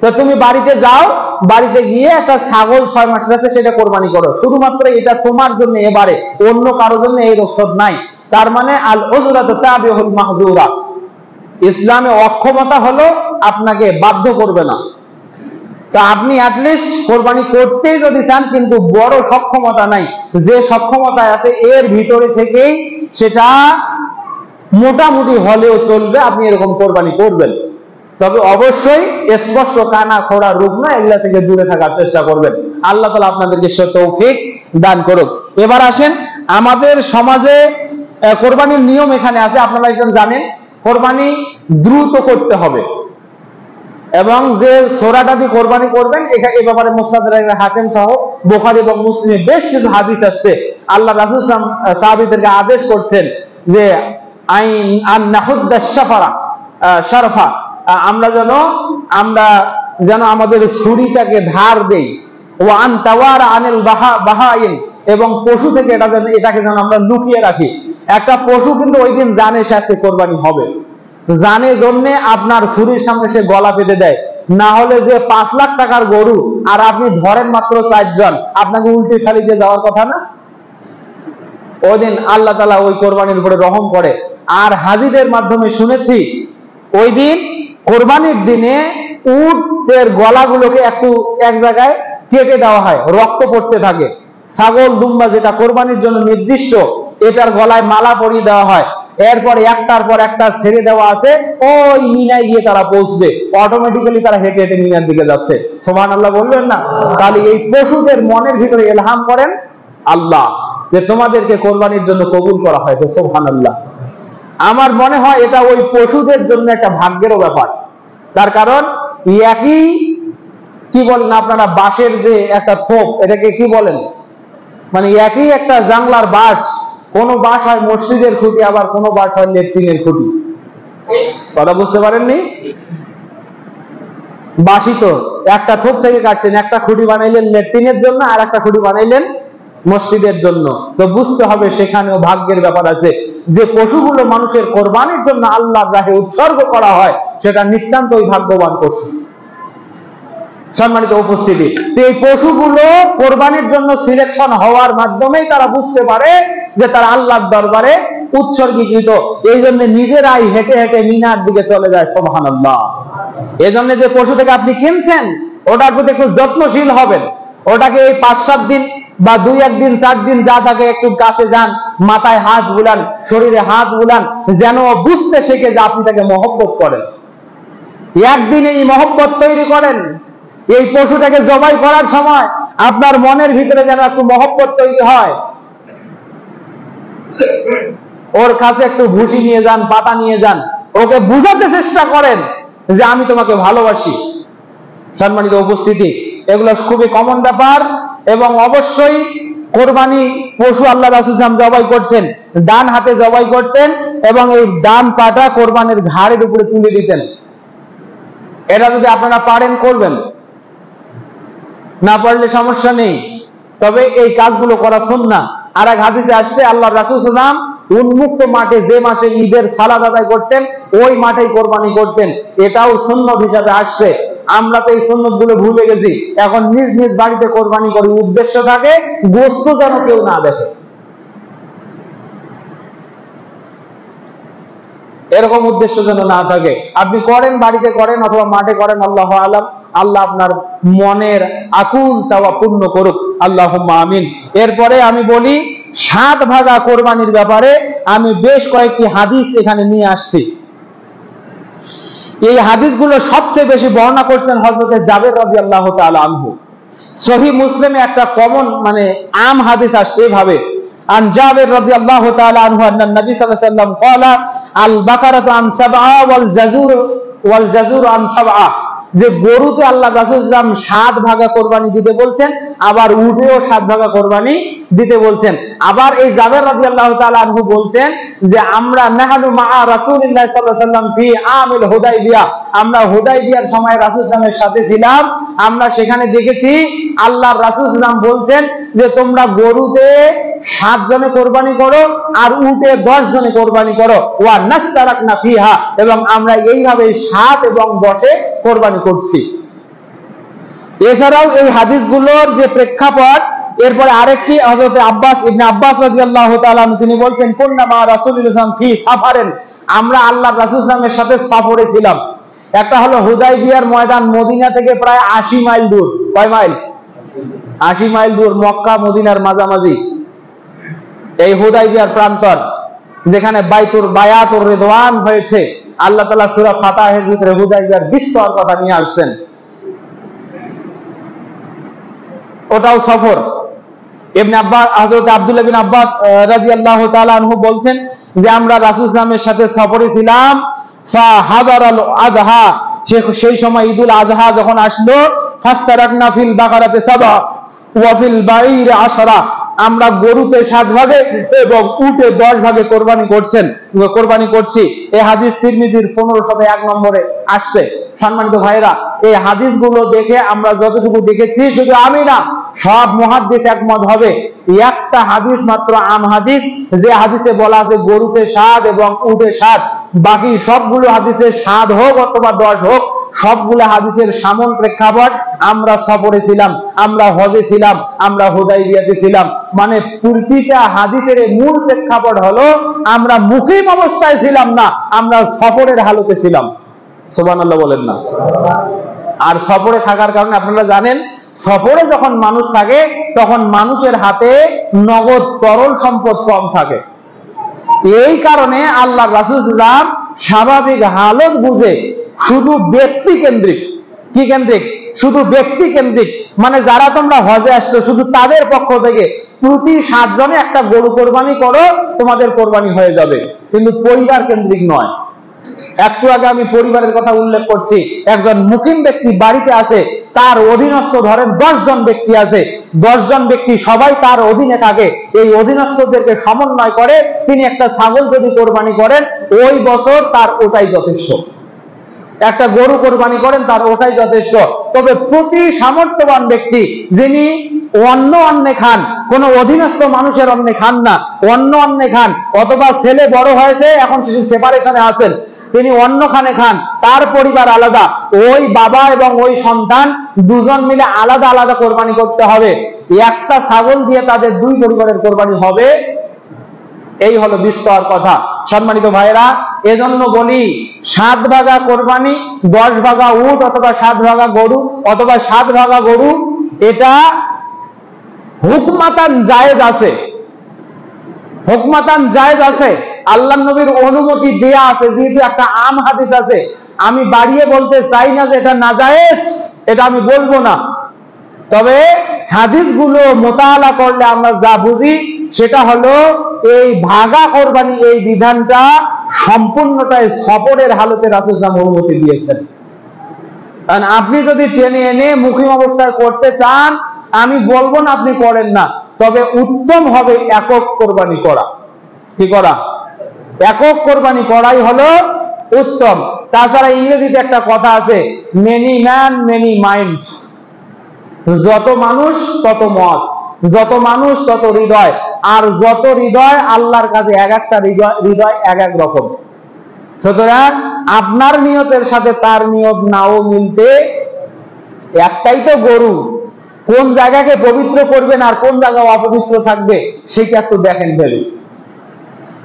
S1: তো তুমি বাড়িতে যাও, বাড়িতে গিয়ে একটা ছাগল 6 মাসের আছে সেটা কোরবানি করো, শুধুমাত্র এটা তোমার জন্য, এবারে অন্য কারোর জন্য এই রুখসত নাই। তার মানে আল উযরাতু তাবিউল মাহযুরা, ইসলামে অক্ষমতা হলো আপনাকে বাধ্য করবে না। তা আপনি অ্যাটলিস্ট কোরবানি করতেই যদি চান, কিন্তু বড় সক্ষমতা নাই, যে সক্ষমতা আছে এর ভিতরে থেকেই সেটা মোটামুটি হলেও চলবে, আপনি এরকম কোরবানি করবেন। তবে অবশ্যই স্পষ্ট কানা খোড়া রূপ না, এগুলা থেকে দূরে থাকার চেষ্টা করবেন। আল্লাহ তাআলা আপনাদেরকে সে তৌফিক দান করুক। এবার আসেন, আমাদের সমাজে কোরবানির নিয়ম এখানে আছে, আপনারা এসব জানেন। কোরবানি দ্রুত করতে হবে, এবং যে সূরাটা দিয়ে কোরবানি করবেন এই ব্যাপারে মুসনাদ হাকিম সহ বুখারী এবং মুসলিমে বেশ কিছু হাদিস আছে। আল্লাহ রাসূল সাল্লাল্লাহু আলাইহি ওয়াসাল্লাম সাহাবীদেরকে আদেশ করছেন যে আইন আন নাহুদ্দা শারফা, আমরা যেন আমাদের ছুরিটাকে ধার দেই, ওয়া আন তাওয়ারা আনিল বাহাইন, এবং পশু থেকে এটাকে যেন আমরা লুকিয়ে রাখি। একটা পশু কিন্তু ওই দিন জানে সে আজকে কোরবানি হবে, জানে জন্যে আপনার ছুরির সামনে সে গলা পেতে দেয়। না হলে যে 5 লাখ টাকার গরু আর আপনি ধরেন মাত্র 4 জন, আপনাকে উল্টে ফেলে দিয়ে যাওয়ার কথা না। ওই দিন আল্লাহ তাআলা ওই কোরবানির উপরে রহম করে। আর হাজীদের মাধ্যমে শুনেছি, ওই দিন কোরবানির দিনে উটের গলাগুলোকে একটু এক জায়গায় কেটে দেওয়া হয়, রক্ত পড়তে থাকে। ছাগল দুম্বা যেটা কোরবানির জন্য নির্দিষ্ট, এটার গলায় মালা পরিয়ে দেওয়া হয়। এরপর একটার পর একটা ছেড়ে দেওয়া আছে, ওই মিনায় গিয়ে তারা পৌঁছবে, অটোমেটিক্যালি তারা হেঁটে হেঁটে মিনার দিকে যাচ্ছে। সুবহানাল্লাহ বললেন না? তাহলে এই পশুদের মনের ভিতরে ইলহাম করেন আল্লাহ যে তোমাদেরকে কোরবানির জন্য কবুল করা হয়েছে। সুবহানাল্লাহ। আমার মনে হয় এটা ওই পশুদের জন্য একটা ভাগ্যেরও ব্যাপার। তার কারণ একই, কি বলেন আপনারা, বাঁশের যে একটা থোপ, এটাকে কি বলেন, মানে একই একটা জানলার বাঁশ, কোন বাঁশ হয় মসজিদের খুঁটি, আবার কোন বাঁশ হয় লেট্রিনের খুঁটি। কথা বুঝতে পারেননি? বাঁশই তো একটা থোপ থেকে কাটছেন, একটা খুঁটি বানাইলেন লেট্রিনের জন্য আর একটা খুঁটি বানাইলেন মসজিদের জন্য। তো বুঝতে হবে সেখানেও ভাগ্যের ব্যাপার আছে। যে পশুগুলো মানুষের কোরবানির জন্য আল্লাহর রাহে উৎসর্গ করা হয়, সেটা নিতান্তই ভাগ্যবান পশু। সম্মানিত উপস্থিতি, তো এই পশুগুলো কোরবানির জন্য সিলেকশন হওয়ার মাধ্যমেই তারা বুঝতে পারে যে তারা আল্লাহর দরবারে উৎসর্গীকৃত। এই জন্য নিজেরাই হেঁটে হেঁটে মিনার দিকে চলে যায়। সুবহানাল্লাহ। এই জন্য যে পশু থেকে আপনি কিনছেন, ওটার প্রতি একটু যত্নশীল হবেন। ওটাকে এই 5-7 দিন বা 2-1 দিন 4 দিন যা থাকে, একটু কাছে যান, মাথায় হাত বুলান, শরীরে হাত বুলান, যেন বুঝতে শেখে যে আপনি তাকে মহব্বত করেন। একদিন এই মহব্বত তৈরি করেন। এই পশুটাকে জবাই করার সময় আপনার মনের ভিতরে যেন একটু মহব্বত তৈরি হয়। ওর কাছে একটু ভুসি নিয়ে যান, পাতা নিয়ে যান, ওকে বুঝাতে চেষ্টা করেন যে আমি তোমাকে ভালোবাসি। সম্মানিত উপস্থিতি, এগুলো খুবই কমন ব্যাপার। এবং অবশ্যই কোরবানি পশু আল্লাহ রাসূল সাল্লাল্লাহু আলাইহি ওয়াসাল্লাম জবাই করছেন, ডান হাতে জবাই করতেন, এবং এই ডান পাটা কোরবানির ঘাড়ের উপরে তুলে দিতেন। এটা যদি আপনারা পারেন করবেন, না পারলে সমস্যা নেই, তবে এই কাজগুলো করা সুন্নাহ। আর এক হাদিসে আসছে আল্লাহ রাসূল সাল্লাল্লাহু আলাইহি ওয়াসাল্লাম উন্মুক্ত মাঠে, যে মাসে ঈদের সালাত আদায় করতেন ওই মাঠেই কোরবানি করতেন। এটাও সুন্নত হিসাবে আসছে। আমরা তো এই সুন্নত গুলো ভুলে গেছি। এখন নিজ নিজ বাড়িতে কোরবানি করি, উদ্দেশ্য থাকে গোশত যেন কেউ না দেখে, এরকম উদ্দেশ্য যেন না থাকে। আপনি করেন, বাড়িতে করেন অথবা মাঠে করেন, আল্লাহু আলাম। আল্লাহ আপনার মনের আকুল চাওয়া পূর্ণ করুক, আল্লাহুম্মা আমিন। এরপরে আমি বলি 7 ভাগা কোরবানির ব্যাপারে আমি বেশ কয়েকটি হাদিস এখানে নিয়ে আসছি। এই হাদিসগুলো সবচেয়ে বেশি বর্ণনা করছেন হযরত জাবের রাদিয়াল্লাহু তাআলা আনহু। সহিহ মুসলিমে একটা কমন আম হাদিস আসছে এভাবে, আন জাবের রাদিয়াল্লাহু তাআলা আনহু আন্না নবী সাল্লাল্লাহু আলাইহি ওয়াসাল্লাম ক্বালা আল বাকারাতু আন সাবআ ওয়াল জাজুর আন সাবআ, যে গরুতে আল্লাহ রাসূল সাল্লাল্লাহু আলাইহি ওয়াসাল্লাম 7 ভাগা কোরবানি দিতে বলছেন, আবার উটেও 7 ভাগা কোরবানি দিতে বলছেন। আবার এই জাবের রাদিয়াল্লাহু তাআলা আনহু বলছেন যে আমরা নাহানু মা রাসূলিল্লাহ সাল্লাল্লাহু আলাইহি ওয়াসাল্লাম ফি আমিল হুদাইবিয়া, আমরা হুদাইবিয়ার সময় রাসূল সাল্লাল্লাহু আলাইহি ওয়াসাল্লামের সাথে ছিলাম। আমরা সেখানে দেখেছি আল্লাহর রাসূল সাল্লাল্লাহু আলাইহি ওয়াসাল্লাম বলছেন যে তোমরা গরুতে 7 জনে কোরবানি করো আর উটে 10 জনে কোরবানি করো, ওয়া নাস্তারাকনা ফিহা, এবং আমরা এইভাবে 7 এবং 10 এ কোরবানি করছি। এছাড়াও এই হাদিসগুলোর যে প্রেক্ষাপট, এরপরে আরেকটি হযরত আব্বাস ইবনে আব্বাস রাদিয়াল্লাহু তাআলা তিনি বলছেন কুননা মা রাসূলুল্লাহ সাল্লাল্লাহু আলাইহি ওয়াসাল্লাম ফি সাফারেন, আমরা আল্লাহর রাসূল সাল্লাল্লাহু আলাইহি ওয়াসাল্লামের সাথে সফরে ছিলাম। একটা হলো হুদাইবিয়ার ময়দান, মদিনা থেকে প্রায় 80 মাইল দূর। কয় মাইল? 80 মাইল দূর, মক্কা মদিনার মাঝামাঝি এই হুদাইবিয়ার প্রান্তর, যেখানে বাইতুর বায়াতুর রিদওয়ান হয়েছে। আল্লাহ তাআলা সূরা ফাতহের ভিতরে হুদাইবিয়ার বিস্তর কথা নিয়ে আসছেন, ওটাও সফর। ইবনে আব্বাস হযরত আব্দুল্লাহ বিন আব্বাস রাদিয়াল্লাহু তাআলা আনহু বলছেন যে আমরা রাসূল সাল্লাল্লাহু আলাইহি ওয়াসাল্লামের সাথে সফরে ছিলাম। ফা হাদারাল আযহা, সেই সময় ঈদুল আযহা যখন আসলো, ফাস্তারাকনা ফিল বাকারাতে 7 ওয়া ফিল বাঈর 10, আমরা গরুতে 7 ভাগে এবং উটে 10 ভাগে কোরবানি করছি। এই হাদিস তিরমিজির 1501 নম্বরে আসছে। সম্মানিত ভাইরা, এই হাদিসগুলো দেখে আমরা যতটুকু দেখেছি, শুধু আমি না, সব মুহাদ্দিস একমত হবে, একটা হাদিস মাত্র আম হাদিস, যে হাদিসে বলা আছে গরুতে 7 এবং উটে 7, বাকি সবগুলো হাদিসে 7 হোক অথবা 10 হোক, সবগুলো হাদিসের সামন প্রেক্ষাপট আমরা সফরে ছিলাম, আমরা হজে ছিলাম, আমরা হুদাইবিয়াতে ছিলাম। প্রতিটা হাদিসের মূল প্রেক্ষাপট হলো আমরা মুকিম অবস্থায় ছিলাম না, আমরা সফরের হালতে ছিলাম। সুবহানাল্লাহ বলেন না? আর সফরে থাকার কারণে আপনারা জানেন, সফরে যখন মানুষ থাকে তখন মানুষের হাতে নগদ তরল সম্পদ কম থাকে। এই কারণে আল্লাহ রাসূল সাল্লাল্লাহু আলাইহি ওয়াসাল্লাম স্বাভাবিক হালত বুঝে শুধু ব্যক্তি কেন্দ্রিক, কি কেন্দ্রিক? শুধু ব্যক্তি কেন্দ্রিক, যারা তোমরা হজে আসছো শুধু তাদের পক্ষ থেকে প্রতি 7 জনে একটা গরু কোরবানি করো, তোমাদের কোরবানি হয়ে যাবে, কিন্তু পরিবার কেন্দ্রিক নয়। একটু আগে আমি পরিবারের কথা উল্লেখ করছি। একজন মুকিম ব্যক্তি বাড়িতে আছে, তার অধীনস্থ ধরেন 10 জন ব্যক্তি আছে, 10 জন ব্যক্তি সবাই তার অধীনে থাকে। এই অধীনস্থদেরকে সমন্বয় করে তিনি একটা ছাগল যদি কোরবানি করেন, ওই বছর তার ওটাই যথেষ্ট। একটা গরু কোরবানি করেন, তার ওটাই যথেষ্ট। তবে প্রতি সামর্থ্যবান ব্যক্তি যিনি অন্নে খান, কোন অধীনস্থ মানুষের অন্নে খান না, অন্নে খান, অথবা ছেলে বড় হয়েছে এখন সেপারেশনে আছেন, তিনি অন্যখানে খান, তার পরিবার আলাদা, ওই বাবা এবং ওই সন্তান দুজন মিলে আলাদা আলাদা কোরবানি করতে হবে। একটা ছাগল দিয়ে তাদের 2 পরিবারের কোরবানি হবে। এই হলো বিস্তর কথা। সম্মানিত ভাইরা, এজন্য বলি 7 ভাগা কোরবানি, 10 ভাগা উট অথবা 7 ভাগা গরু অথবা 7 ভাগা গরু, এটা হুকমাতান জায়েজ আছে, হুকমাতান জায়েজ আছে। আল্লাহর নবীর অনুমতি দেয়া আছে, যেহেতু একটা আম হাদিস আছে। আমি বাড়িয়ে বলতে চাই না যে এটা নাজায়েজ, এটা আমি বলবো না। তবে হাদিসগুলো মোতালা করলে আমরা যা বুঝি সেটা হলো এই ভাগা কোরবানি, এই বিধানটা সম্পূর্ণটাই সফরের হালতে রাসূল সাল্লাল্লাহু আলাইহি ওয়াসাল্লাম অনুমতি দিয়েছেন। কারণ আপনি যদি টেনে এনে মুকিম অবস্থায় করতে চান, আমি বলবো না আপনি করেন না, তবে উত্তম হবে একক কোরবানি করা। কি করা? একক কোরবানি করাই হলো উত্তম। তাছাড়া ইংরেজিতে একটা কথা আছে, মেনি ম্যান মেনি মাইন্ড, যত মানুষ তত মত। যত মানুষ তত হৃদয়, আর যত হৃদয় আল্লাহর কাছে এক একটা হৃদয় এক এক রকম। সুতরাং আপনার নিয়তের সাথে তার নিয়ত নাও মিলতে, একটাই তো গরু, কোন জায়গাকে পবিত্র করবেন আর কোন জায়গা অপবিত্র থাকবে সেটা একটু দেখেন ভেবে।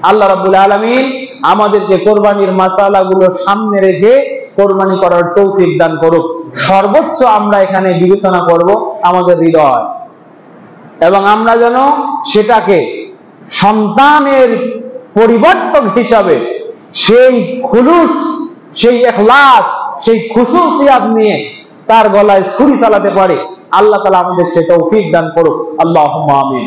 S1: আল্লাহ রাব্বুল আলামিন আমাদেরকে কোরবানির মাসালাগুলো সামনে রেখে কোরবানি করার তৌফিক দান করুক। সর্বোচ্চ আমরা এখানে বিবেচনা করব আমাদের হৃদয়, এবং আমরা যেন সেটাকে সন্তানের পরিবর্তক হিসাবে সেই খুলুস, সেই ইখলাস, সেই খুশুসিয়াত নিয়ে তার গলায় ছুরি চালাতে পারি। আল্লাহ তাআলা আমাদের সে তৌফিক দান করুক। আল্লাহুম্মা আমিন।